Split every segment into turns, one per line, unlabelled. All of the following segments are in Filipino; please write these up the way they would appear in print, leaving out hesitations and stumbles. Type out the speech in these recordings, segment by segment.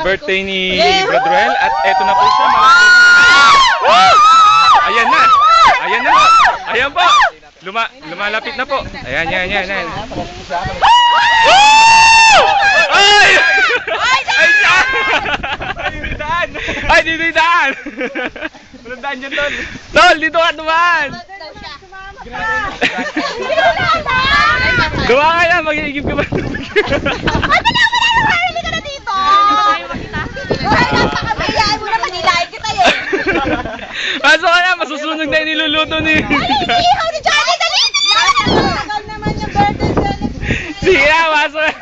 birthday ni Bradruel at eto na po siya. Ayan na. Ayan na. Ayan po. Lumalapit na po. Ayan, yan, yan, yan. Ay! Ay, dyan! Ay, dito yung daan! Walang daan dyan, Tol. Tol, dito ka naman! Gawa ka na, mag-iigib ka ba?
Hindi ka na dito! Ay, napakabiyaan mo na, manilain kita yun!
Pasok ka na, masusunog na yung niluluto ni...
Ay, ihaw ni Johnny, dali! Tagal naman yung birthday celebration.
Sige na, pasok na!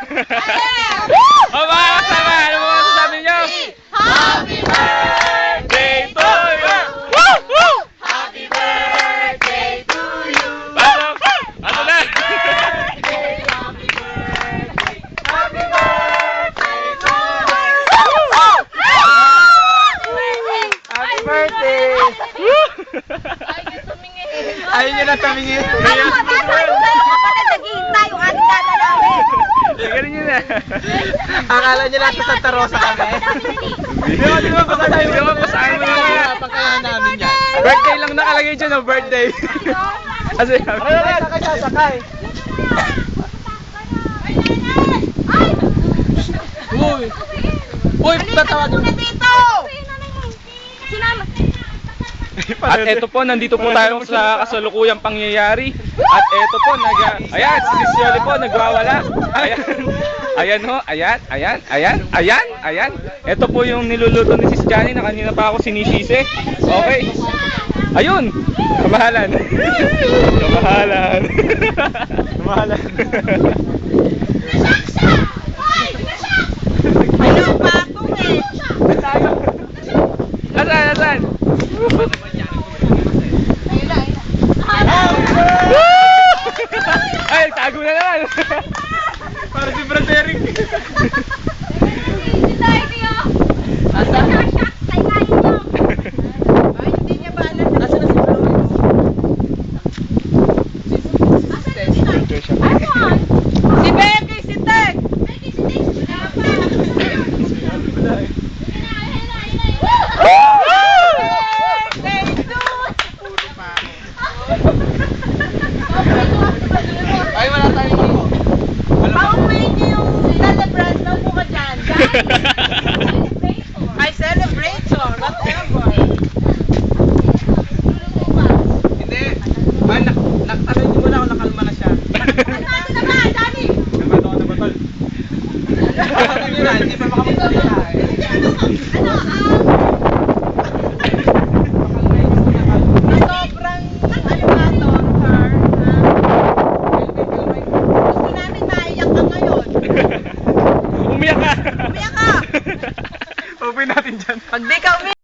O mga kasama, ano mo masasabi nyo?
Happy birthday
to you! Woo! Woo!
Happy birthday to you!
Pasok! Ano na?
Happy birthday to
Happy birthday! Ayaw nyo na tumingin.
Ano ba? Sabi ko sa'yo, kapatid, naghihintay yung ating data namin.
Ganun yun na.
Akala nyo lang sa Santa Rosa kami. Di ba pasahin mo naman?
Pasahin mo naman.
Pagkayahan namin yan.
Birthday lang nakalagay dyan, no? Birthday. Kasi,
Sakay. Uy! Uy, tatawagin mo.
Dito! Sinama.
at eto po, nandito po tayo sa kasalukuyang pangyayari. At eto po, ayan, si Sis Yoli po, nagwawala. Ayan, ayan ho, ayan, ayan, ayan, ayan, ayan. Eto po yung niluluto ni Sis Johnny na kanina pa ako sinisisi. Okay. Ayun, kamahalan. Kamahalan. Kamahalan.
Ayaw patong eh.
Asan, asan? Ay, tago na naman. Para si Brad Eric.
Si Becky, si Tek!
Ay, wala tayong dito.
Pauwi niyo yung celebrant na po ka dyan. Ay, celebration, whatever.
Hindi. Ay, nakatanong mo na ako, nakalma na siya.
Ano naman, Johnny?
Nabato ko na ba, Tol? Ano yun na, hindi pa makapagsalita eh.
Sobrang, ano ba to, sir? Gusto namin maiyak ka ngayon.
Umiyak ka.
Umiyak ka!
Open natin dyan.
Pag di ka umiyak,